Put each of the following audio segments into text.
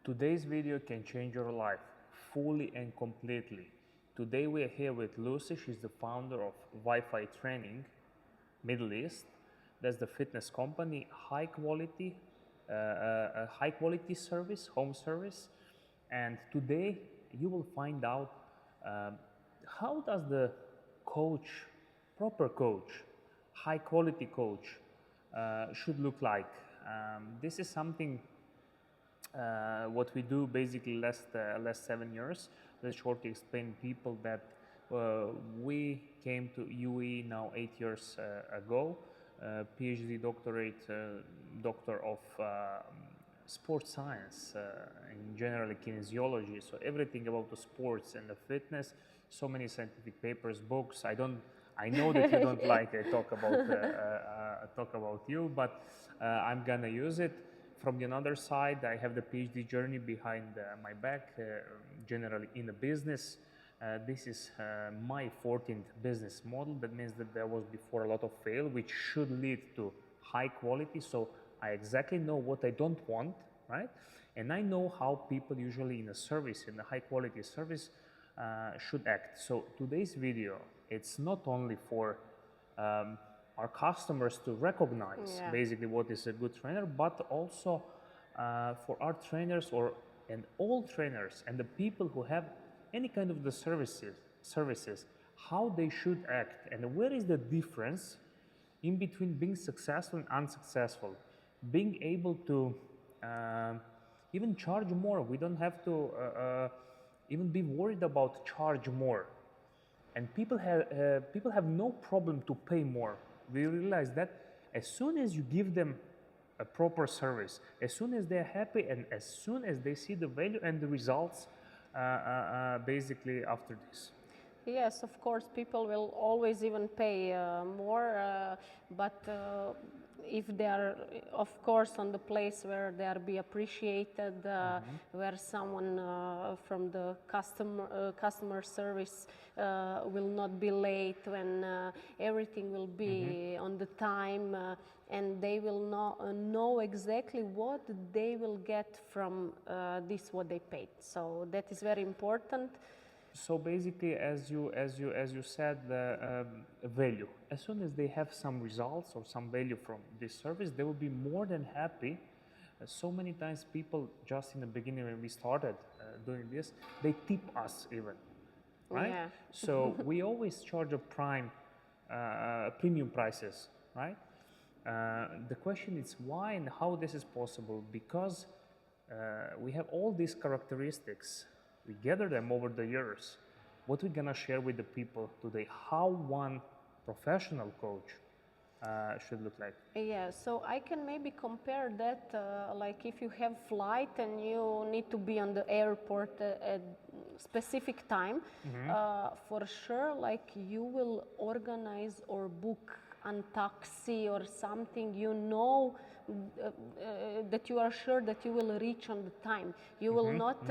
Today's video can change your life fully and completely. Today we are here with Lucy. She's the founder of Wi-Fi Training Middle East. That's the fitness company, high quality service, home service. And today you will find out um, how does the coach, proper coach, high quality coach should look like. This is something what we do basically last 7 years. Let's shortly explain people that we came to UE now 8 years ago. PhD doctorate, doctor of sports science, in generally kinesiology. So everything about the sports and the fitness. So many scientific papers, books. I know that you don't like talk about you, but I'm gonna use it. From the other side, I have the PhD journey behind my back, generally in the business. This is my 14th business model. That means that there was before a lot of fail, which should lead to high quality. So I exactly know what I don't want, right? And I know how people usually in a service, in a high quality service, should act. So today's video, it's not only for our customers to recognize basically what is a good trainer, but also for our trainers and all trainers and the people who have any kind of the services, how they should act and where is the difference in between being successful and unsuccessful, being able to even charge more. We don't have to even be worried about charge more, and people have no problem to pay more. We realize that as soon as you give them a proper service, as soon as they're happy, and as soon as they see the value and the results, basically after this. Yes, of course, people will always even pay more, but if they are, of course, on the place where they are be appreciated, where someone from the customer service will not be late, when everything will be on the time, and they will know exactly what they will get from this what they paid. So that is very important. So basically, as you said, the value. As soon as they have some results or some value from this service, they will be more than happy. So many times, people just in the beginning when we started doing this, they tip us even, right? Yeah. So we always charge a premium prices, right? The question is why and how this is possible, because we have all these characteristics. We gather them over the years. What we're gonna share with the people today, how one professional coach should look like. Yeah, so I can maybe compare that, like if you have flight and you need to be on the airport at specific time, for sure, like you will organize or book a taxi or something, that you are sure that you will reach on the time. You will not,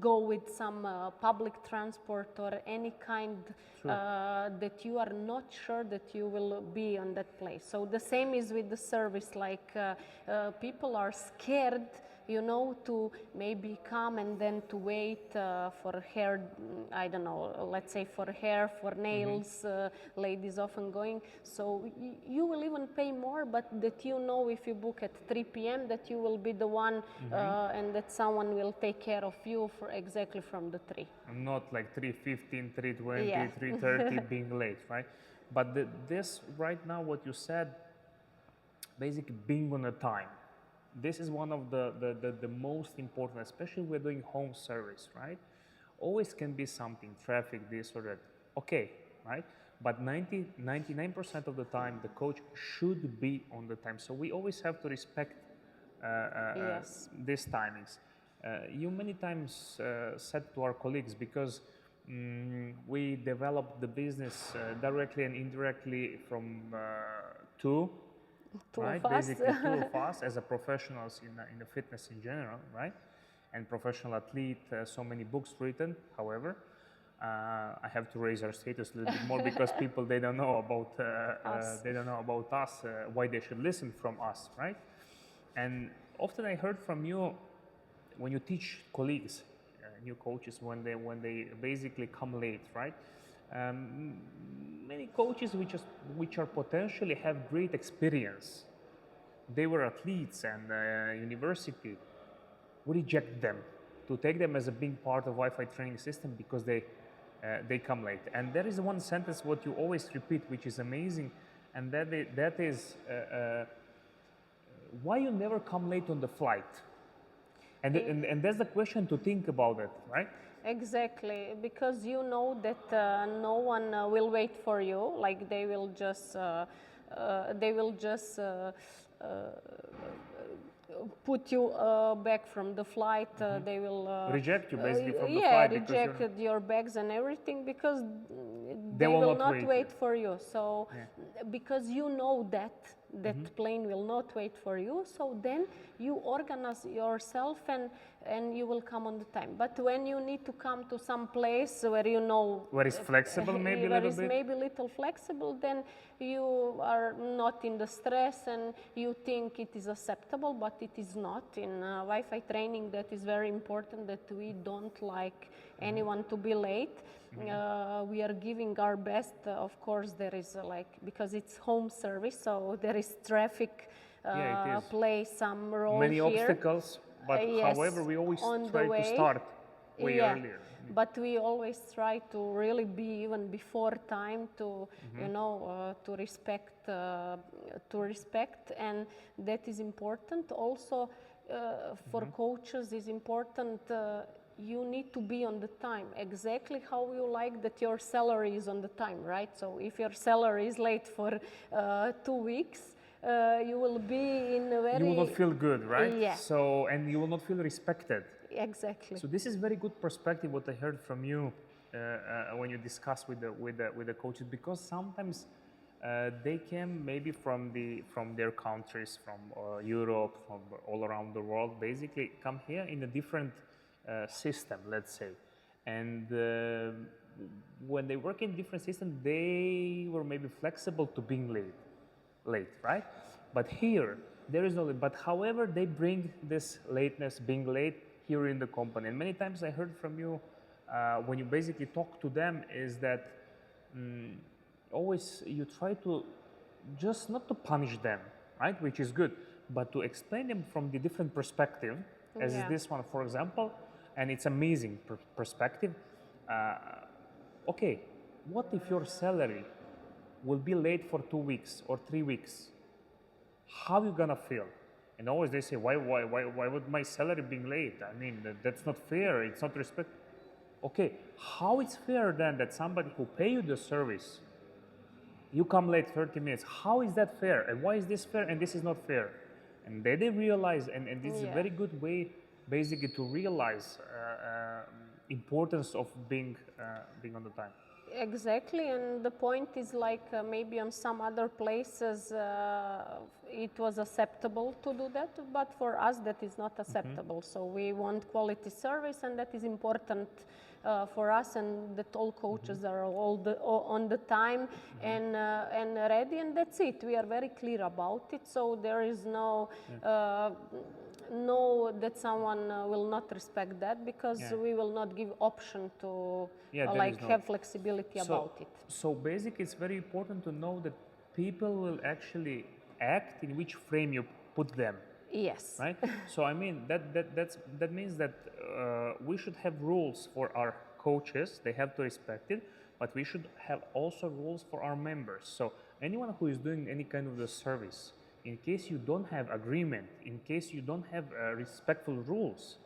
go with some public transport or any kind that you are not sure that you will be on that place. So the same is with the service, like people are scared, to maybe come and then to wait for hair, I don't know, let's say for hair, for nails, ladies often going. So you will even pay more, but that if you book at 3 p.m. that you will be the one and that someone will take care of you for exactly from the 3. Not like 3:15, 3:20, Yeah. 3:30 being late, right? But this right now, what you said, basically being on a time. This is one of the most important, especially we're doing home service, right? Always can be something, traffic, this or that. Okay, right? But 99% of the time, the coach should be on the time. So we always have to respect Yes. these timings. You many times said to our colleagues, because we developed the business directly and indirectly from two, right? Two of us. Basically, two of us as a professionals in the fitness in general, right? And professional athlete, so many books written. However, I have to raise our status a little bit more because people they don't know about Us. us, why they should listen from us, right? And often I heard from you when you teach colleagues, new coaches, when they basically come late, right? Um, Many coaches which are potentially have great experience. They were athletes and university. We reject them to take them as a big part of Wi-Fi training system because they come late. And there is one sentence what you always repeat, which is amazing, and that is why you never come late on the flight. And that's the question to think about it, right? Exactly, because you know that no one will wait for you. Like they will just put you back from the flight. They will Reject you basically from the yeah, flight because reject your bags and everything because They will will not not wait wait you. for you. So because you know that plane will not wait for you, so then you organize yourself and you will come on the time. But when you need to come to some place where you know where it's flexible, maybe a where little is bit. maybe little flexible, then you are not in the stress and you think it is acceptable, but it is not. In Wi-Fi training, that is very important, that we don't like anyone to be late. We are giving our best. Of course, there is because it's home service, so there is traffic Yeah, it is. play some role Many here. obstacles, but Yes, however, we always on the try to way. start way Yeah, earlier. but we always try to really be even before time to to respect, and that is important. Also, for coaches is important. You need to be on the time, exactly how you like that your salary is on the time, right? So if your salary is late for 2 weeks, you will be in a very... You will not feel good, right? Yeah. So, and you will not feel respected. Exactly. So this is very good perspective what I heard from you when you discuss with the coaches, because sometimes they came maybe from their countries, from Europe, from all around the world, basically come here in a different system, let's say, and when they work in different system, they were maybe flexible to being late, right? But here there is no. But however, they bring this lateness, being late, here in the company. And many times I heard from you when you basically talk to them is that always you try to just not to punish them, right? Which is good, but to explain them from the different perspective, as is this one, for example, and it's amazing perspective. Okay, what if your salary will be late for 2 weeks or 3 weeks? How you gonna feel? And always they say, why would my salary being late? I mean, that's not fair. It's not respect. Okay, how it's fair then that somebody who pay you the service, you come late 30 minutes. How is that fair? And why is this fair and this is not fair? And they realize, and this is a very good way, basically, to realize importance of being on the time. Exactly, and the point is like maybe on some other places it was acceptable to do that, but for us that is not acceptable. So we want quality service, and that is important for us, and that all coaches are on the time and ready, and that's it. We are very clear about it, so there is no that someone will not respect that, because we will not give option to have flexibility about it. So basically it's very important to know that people will actually act in which frame you put them. Yes. Right? So I mean that means that we should have rules for our coaches. They have to respect it, but we should have also rules for our members. So anyone who is doing any kind of the service, in case you don't have agreement, in case you don't have respectful rules,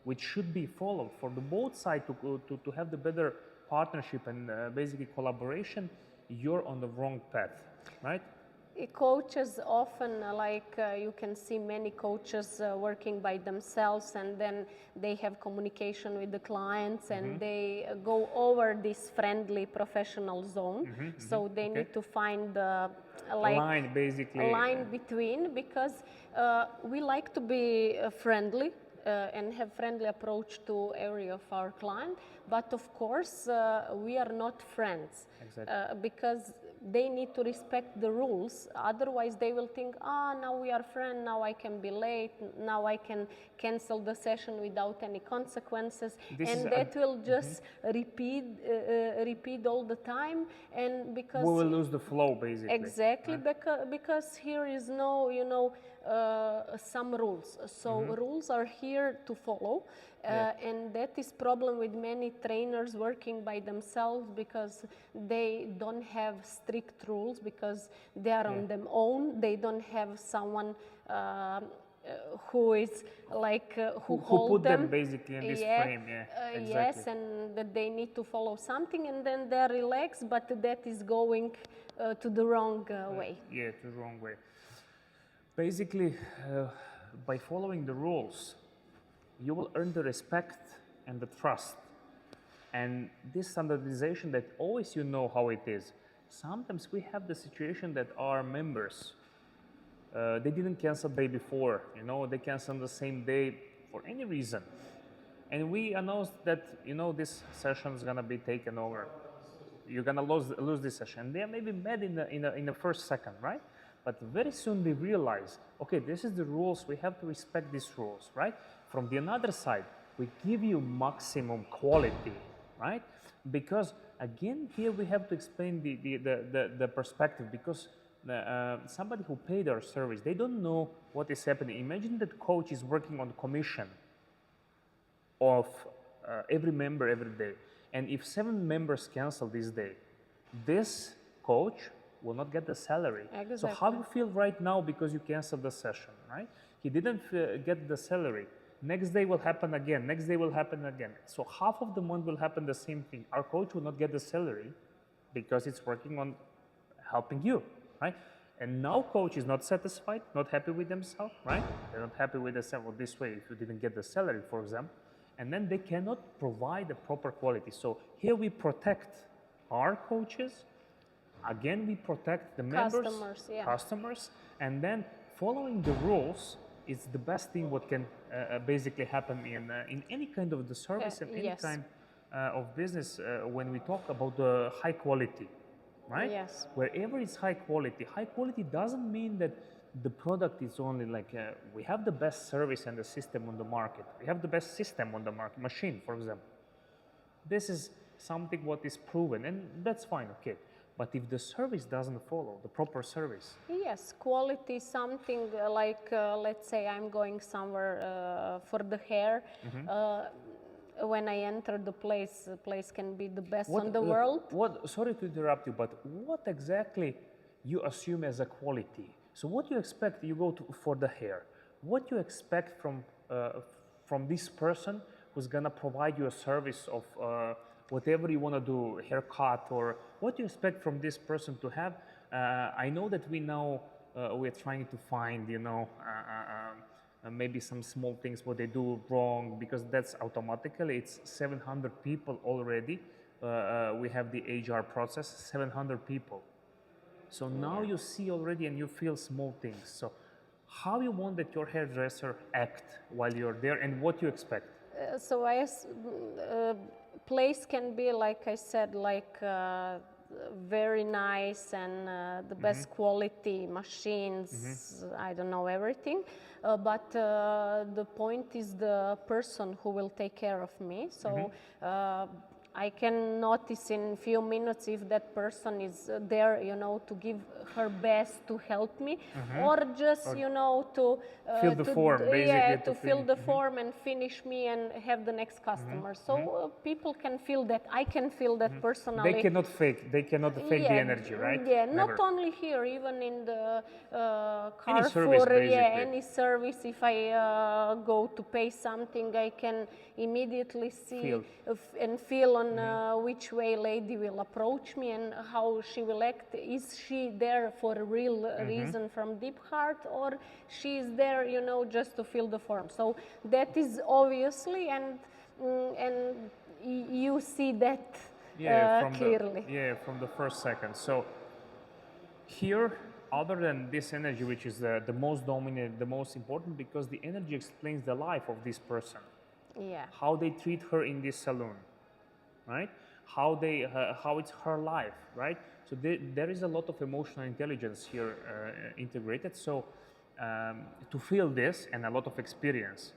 which should be followed for the both sides to have the better partnership and basically collaboration, you're on the wrong path, right? Coaches often, you can see many coaches working by themselves, and then they have communication with the clients, and they go over this friendly professional zone. So they need to find a line, basically. A line between, because we like to be friendly and have friendly approach to every of our client, but of course we are not friends. Exactly. they need to respect the rules. Otherwise, they will think, now we are friends, now I can be late, now I can cancel the session without any consequences. And that will just repeat all the time. And because we will lose the flow, basically. Exactly, right? Because here is no, some rules. So rules are here to follow. And that is problem with many trainers working by themselves, because they don't have strict rules, because they are on their own. They don't have someone who is like who put them basically in this frame. Exactly. Yes, and that they need to follow something, and then they're relaxed, but that is going to the wrong way. Yeah, to the wrong way. Basically, by following the rules, you will earn the respect and the trust. And this standardization that always how it is. Sometimes we have the situation that our members, they didn't cancel the day before, they cancel on the same day for any reason. And we announced that, this session is gonna be taken over. You're gonna lose this session. They are maybe mad in the first second, right? But very soon they realize, okay, this is the rules, we have to respect these rules, right? From the another side, we give you maximum quality, right? Because again, here we have to explain the perspective, because somebody who paid our service, they don't know what is happening. Imagine that coach is working on commission of every member every day. And if 7 members cancel this day, this coach will not get the salary. Exactly. So how you feel right now because you canceled the session, right? He didn't get the salary. Next day will happen again. Next day will happen again. So half of the month will happen the same thing. Our coach will not get the salary because it's working on helping you, right? And now coach is not satisfied, not happy with themselves, right? They're not happy with themselves this way if you didn't get the salary, for example. And then they cannot provide the proper quality. So here we protect our coaches. Again, we protect the members, customers, and then following the rules is the best thing what can basically happen in any kind of the service and any kind of business when we talk about the high quality, right? Yes. Wherever it's high quality doesn't mean that the product is only like, we have the best service and the system on the market. We have the best system on the market, machine, for example. This is something what is proven, and that's fine, okay. But if the service doesn't follow, the proper service. Yes, quality is something like, let's say I'm going somewhere for the hair. When I enter the place can be the best on the world. Sorry to interrupt you, but what exactly you assume as a quality? So what you expect, you go for the hair. What you expect from this person who's gonna provide you a service of whatever you wanna do, haircut, or what you expect from this person to have? I know that we're trying to find, maybe some small things what they do wrong, because that's automatically, it's 700 people already. We have the HR process, 700 people. So now you see already and you feel small things. So how you want that your hairdresser act while you're there, and what you expect? Place can be, like I said, like very nice and the best quality machines, I don't know everything. But the point is the person who will take care of me. So I can notice in few minutes if that person is there, to give her best to help me, or just, to fill the form, basically. To fill the form and finish me and have the next customer. So people can feel that. I can feel that personally. They cannot fake the energy, right? Yeah, Never. not only here, even in the Any Carrefour, service, any service. If I go to pay something, I can immediately see and feel on which way lady will approach me and how she will act. Is she there for a real reason from deep heart, or she is there, just to fill the form? So that is obviously, and you see that clearly. From the first second. So here, other than this energy, which is the most dominant, the most important, because the energy explains the life of this person. Yeah. How they treat her in this salon, right? How it's her life, right? So there is a lot of emotional intelligence here integrated. So to feel this and a lot of experience,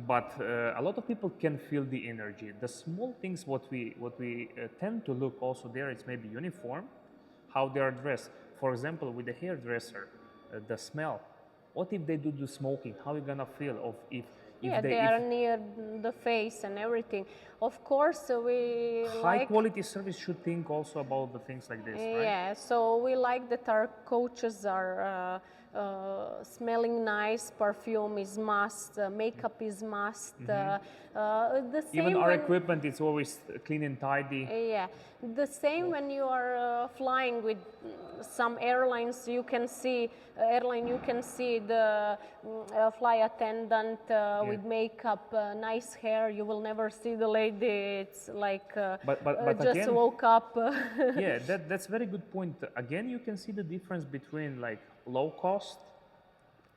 but a lot of people can feel the energy. The small things what we tend to look also there, it's maybe uniform, how they are dressed. For example, with the hairdresser, the smell. What if they do the smoking? How are you gonna feel of if Yeah, they they are near the face and everything. Of course, we high like. quality service should think also about the things like this, right? Yeah, so we like that our coaches are smelling nice. Perfume is must. Makeup is must. The same Even our when, equipment is always clean and tidy. yeah, the same when you are flying with some airlines. You can see you can see the flight attendant with makeup, nice hair. You will never see the lady. It's like But just again, woke up. yeah, that's very good point. Again, you can see the difference between like low cost,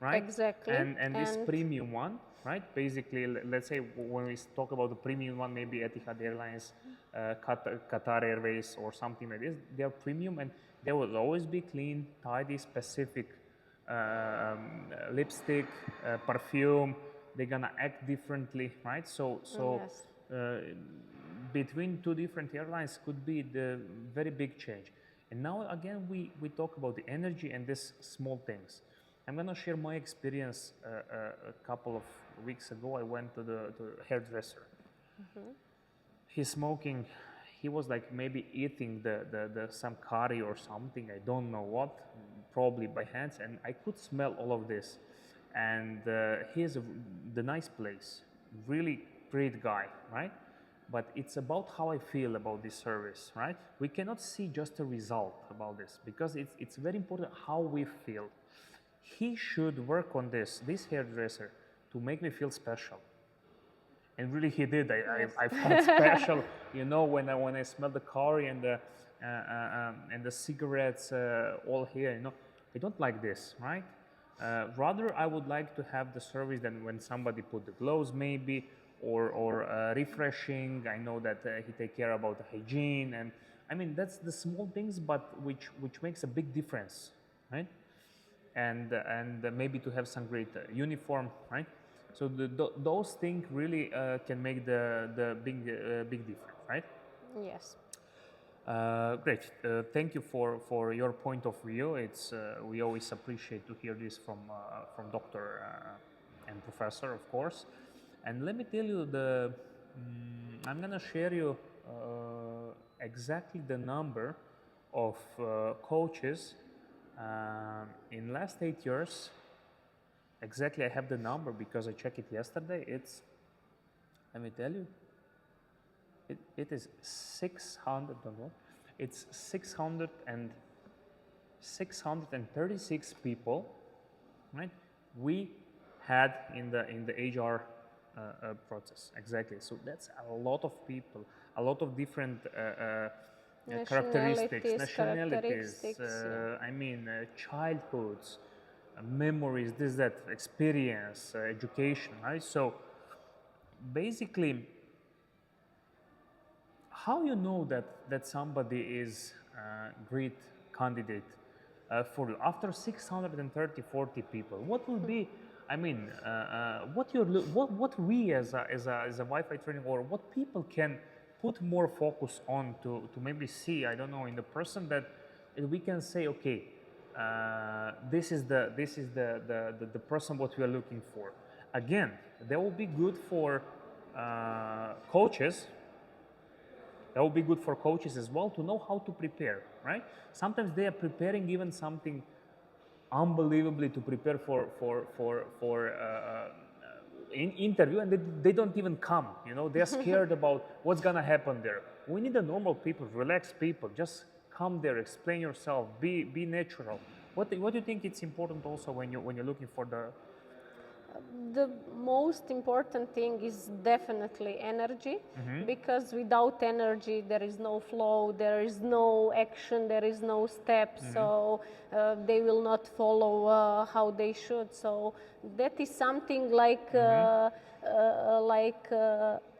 right? Exactly. And this premium one, right? Basically, let's say when we talk about the premium one, maybe Etihad Airlines, Qatar Airways, or something like this, they are premium and they will always be clean, tidy, specific. Lipstick, perfume, they're gonna act differently, right? Yes. Between two different airlines could be the very big change. And now again, we talk about the energy and these small things. I'm gonna share my experience. A couple of weeks ago, I went to the hairdresser. He's smoking. He was like maybe eating the some curry or something. I don't know what, probably by hands, and I could smell all of this. And here's the nice place, really great guy, right? But it's about how I feel about this service, right? We cannot see just a result about this because it's very important how we feel. He should work on this hairdresser, to make me feel special. And really, he did. I felt special, you know, when I smelled the curry and the cigarettes all here. You know, I don't like this, right? Rather, I would like to have the service than when somebody put the gloves, maybe, or refreshing. I know that he take care about the hygiene, and I mean that's the small things, but which makes a big difference, right? And maybe to have some great uniform, right? So those things really can make the big difference, right? Yes. Great. Thank you for your point of view. It's we always appreciate to hear this from doctor and professor, of course. And let me tell you I'm gonna share you exactly the number of coaches in last 8 years. Exactly, I have the number because I checked it yesterday. It's, let me tell you, it is 600. It's 636 people, right? We had in the HR process, exactly. So that's a lot of people, a lot of different characteristics, nationalities. I mean, childhoods, memories, this, that, experience, education, right? So basically, how you know that somebody is a great candidate for you after 630, 40 people? What will be? I mean, what we as a Wi-Fi training, or what people can put more focus on to maybe see, I don't know, in the person that we can say, okay, this is the person what we are looking for. Again, that will be good for coaches. That will be good for coaches as well to know how to prepare, right? Sometimes they are preparing even something unbelievably to prepare for interview, and they don't even come. You know, they're scared about what's gonna happen there. We need the normal people, relaxed people. Just come there, explain yourself, be natural. What do you think it's important also when you're looking for The most important thing is definitely energy, because without energy there is no flow, there is no action, there is no step, so they will not follow how they should. So that is something like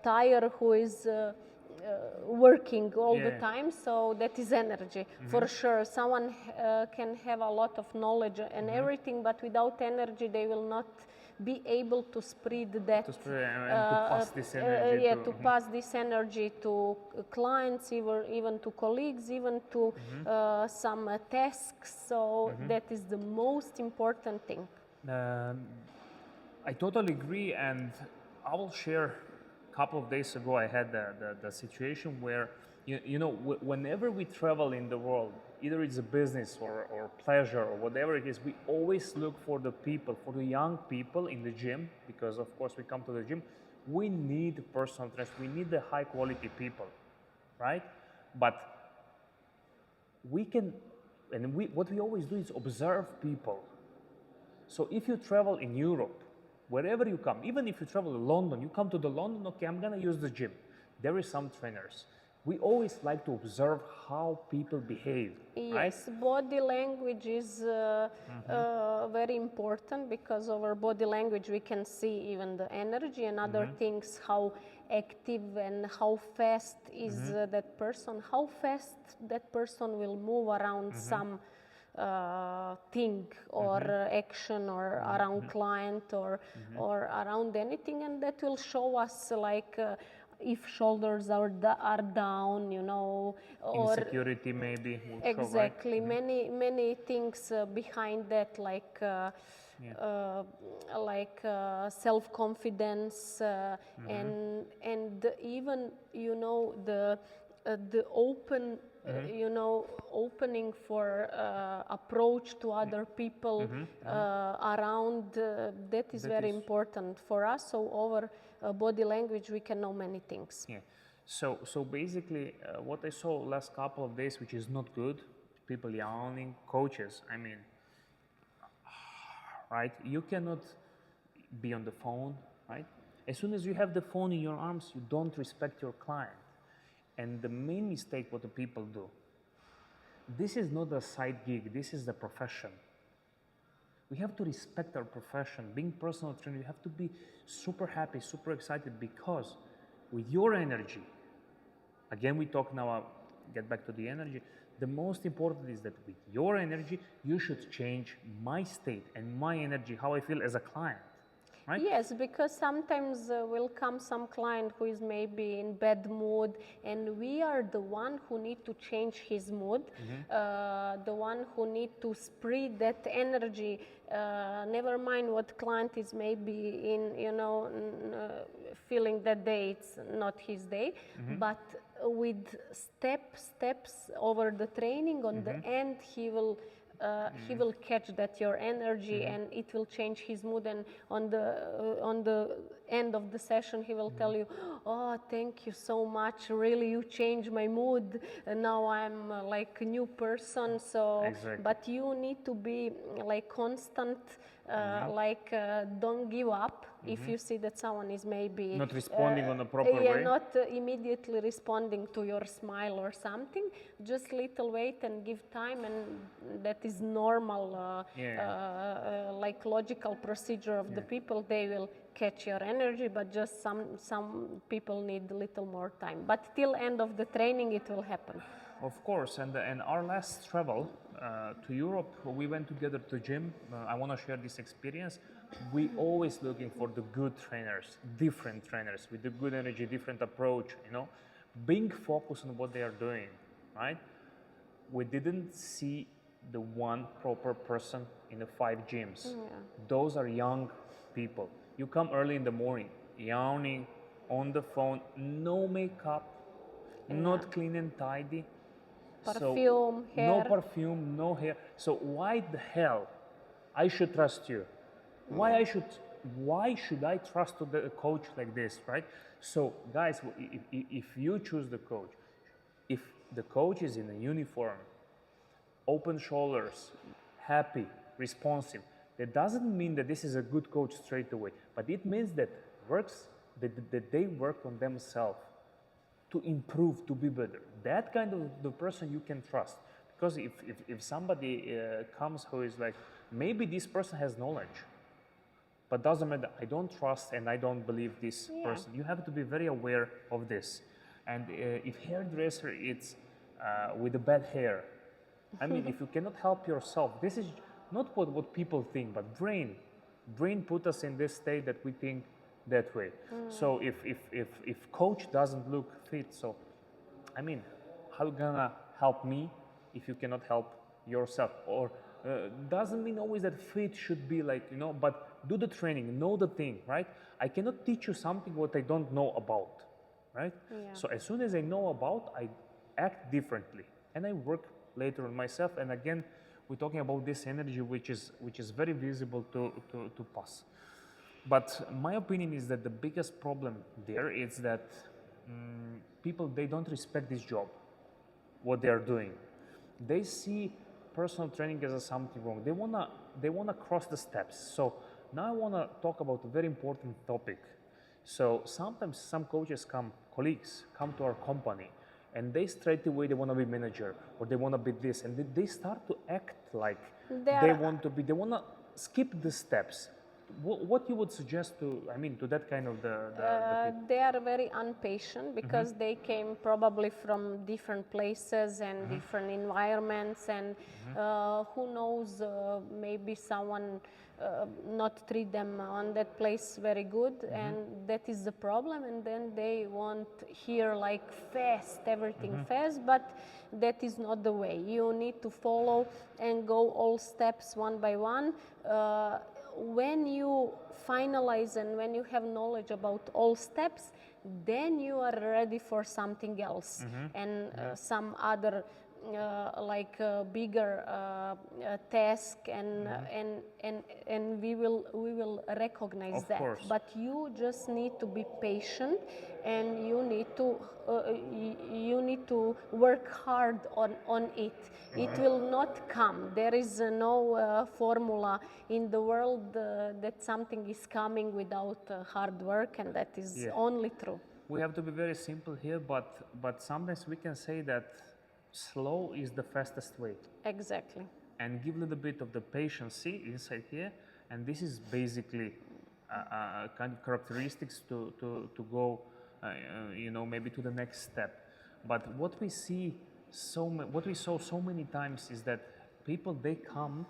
tire who is working all the Yeah. time, so that is energy for sure. Someone can have a lot of knowledge and everything, but without energy they will not be able to spread that To spread and to pass this energy yeah, to- to pass this energy to clients, even to colleagues, even to some tasks. So that is the most important thing. Um, I totally agree, and I will share. A couple of days ago, I had the situation where, you know, whenever we travel in the world, either it's a business or pleasure or whatever it is, we always look for the people, for the young people in the gym, because of course we come to the gym. We need personal trainers, we need the high quality people, right? But we can, and what we always do is observe people. So if you travel in Europe, wherever you come, even if you travel to London, you come to the London, okay, I'm gonna use the gym. There is some trainers. We always like to observe how people behave, right? Yes, body language is very important, because over body language we can see even the energy and other things, how active and how fast is that person, how fast that person will move around some thing or action or around client or around anything, and that will show us like if shoulders are down, you know, or Insecurity maybe will show, right? exactly many things behind that, like self-confidence and even, you know, the open you know, opening for approach to other people around, that is That very is- important for us. So over body language we can know many things. Yeah. So basically, what I saw last couple of days, which is not good, people yawning, coaches. I mean, right? You cannot be on the phone, right? As soon as you have the phone in your arms, you don't respect your client. And the main mistake what the people do, this is not a side gig, this is the profession. We have to respect our profession. Being personal trainer, you have to be super happy, super excited, because with your energy, again we talk now, get back to the energy, the most important is that with your energy, you should change my state and my energy, how I feel as a client, right? Yes, because sometimes will come some client who is maybe in bad mood, and we are the one who need to change his mood, the one who need to spread that energy. Never mind what client is maybe in, you know, feeling that day it's not his day, but with steps over the training, on the end he will catch that your energy, and it will change his mood, and on the end of the session he will tell you, oh, thank you so much, really you changed my mood, and now I'm like a new person. So Exactly. but you need to be like constant, don't give up if you see that someone is maybe Not responding on a proper way. not immediately responding to your smile or something. Just little wait and give time, and that is normal, like logical procedure of the people. They will catch your energy, but just some people need a little more time. But till end of the training, it will happen. Of course, and our last travel to Europe, we went together to gym. I want to share this experience. We always looking for the good trainers, different trainers with the good energy, different approach. You know, being focused on what they are doing, right? We didn't see the one proper person in the 5 gyms. Those are young people. You come early in the morning, yawning, on the phone, no makeup, not clean and tidy. Perfume, hair. No perfume, no hair. So why the hell I should trust you? Why should I trust a coach like this, right? So guys, if you choose the coach, if the coach is in a uniform, open shoulders, happy, responsive, that doesn't mean that this is a good coach straight away, but it means that they work on themselves to improve, to be better. That kind of the person you can trust. Because if somebody comes who is like, maybe this person has knowledge, but doesn't matter, I don't trust and I don't believe this person. You have to be very aware of this. And if hairdresser it's with the bad hair, I mean, if you cannot help yourself, this is not what people think, but brain put us in this state that we think that way. So if coach doesn't look fit, so I mean, how you gonna help me if you cannot help yourself? Or doesn't mean always that fit should be like, you know, but do the training, know the thing, right? I cannot teach you something what I don't know about, right? Yeah. So as soon as I know about, I act differently and I work later on myself. And again, we're talking about this energy which is very visible to pass. But my opinion is that the biggest problem there is that people, they don't respect this job, what they are doing. They see personal training as something wrong. They wanna cross the steps. So now I wanna talk about a very important topic. So sometimes some coaches colleagues come to our company, and they straight away they wanna be manager or they wanna be this, and they start to act like they want to be. They wanna skip the steps. What you would suggest to, I mean, to that kind of the people? They are very impatient because they came probably from different places and different environments, and who knows, maybe someone not treat them on that place very good, and that is the problem. And then they want here like fast, everything fast, but that is not the way. You need to follow and go all steps one by one. When you finalize and when you have knowledge about all steps, then you are ready for something else and some other bigger task, and we will recognize Of that. course. But you just need to be patient, and you need to work hard on it. It will not come. There is no formula in the world that something is coming without hard work, and that is only true. We have to be very simple here, but sometimes we can say that slow is the fastest way. Exactly. And give a little bit of the patience inside here, and this is basically kind of characteristics to go, you know, maybe to the next step. But what we saw so many times is that people, they come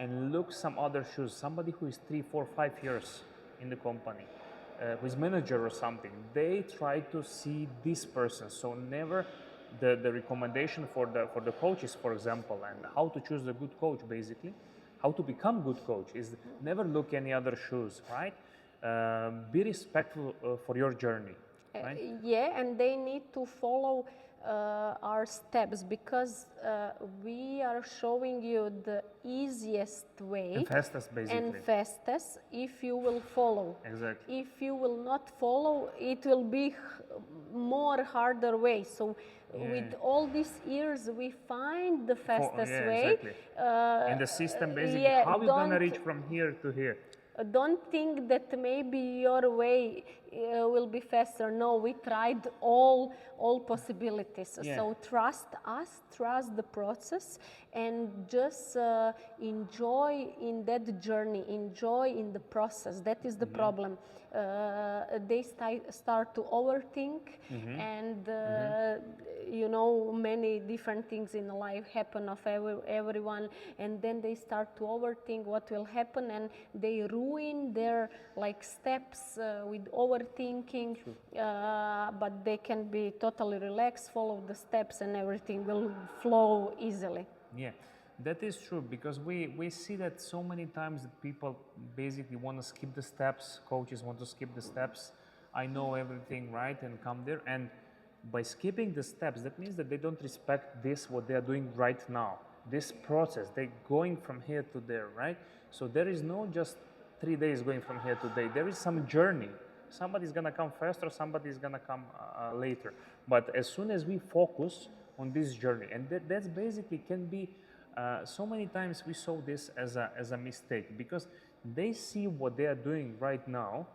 and look some other shoes, somebody who is 3, 4, 5 years in the company, who is manager or something. They try to see this person, so never the recommendation for the coaches, for example, and how to choose a good coach, basically, how to become good coach, is never look any other shoes, right? Be respectful for your journey, right? Yeah, and they need to follow our steps, because we are showing you the easiest way And fastest, basically. and fastest if you will follow. Exactly. If you will not follow, it will be more harder way. So with all these years, we find the fastest way. Exactly. And the system, basically, how you gonna reach from here to here? Don't think that maybe your way will be faster. No, we tried all possibilities. Yeah. So trust us, trust the process, and just enjoy in that journey, enjoy in the process. That is the problem. They start to overthink, and you know, many different things in life happen of everyone, and then they start to overthink what will happen, and they ruin their like steps with overthinking. But they can be totally relaxed, follow the steps, and everything will flow easily. Yeah, that is true, because we see that so many times that people basically want to skip the steps, coaches want to skip the steps. I know everything, right, and come there. And by skipping the steps, that means that they don't respect this, what they are doing right now, this process. They're going from here to there, right? So there is no just 3 days going from here to there. There is some journey. Somebody's gonna come faster, somebody's gonna come later. But as soon as we focus on this journey, and that's basically can be, so many times we saw this as a mistake, because they see what they are doing right now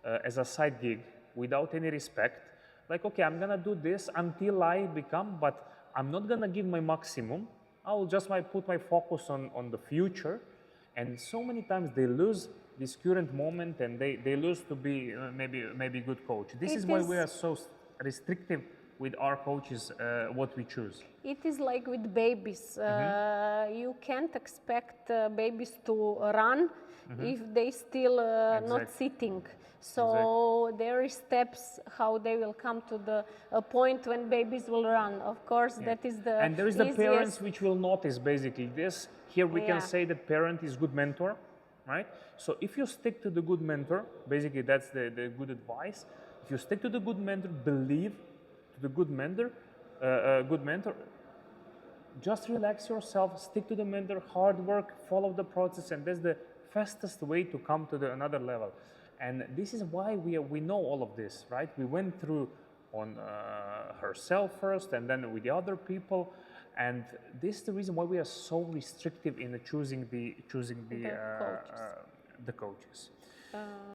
as a side gig without any respect. Like, okay, I'm gonna do this until I become, but I'm not gonna give my maximum. I will just put my focus on the future. And so many times they lose this current moment, and they lose to be maybe good coach. This is why we are so restrictive with our coaches what we choose. It is like with babies. You can't expect babies to run if they still not Exactly. sitting. So there is steps how they will come to the point when babies will run. Of course, that is the And there is the easiest. parents which will notice basically this. Here we Yeah. can say that parent is good mentor, right? So if you stick to the good mentor, basically that's the good advice. If you stick to the good mentor, believe to the good mentor, just relax yourself, stick to the mentor, hard work, follow the process, and that's the fastest way to come to another level. And this is why we know all of this, right? We went through on herself first, and then with the other people, and this is the reason why we are so restrictive in choosing the coaches. the coaches.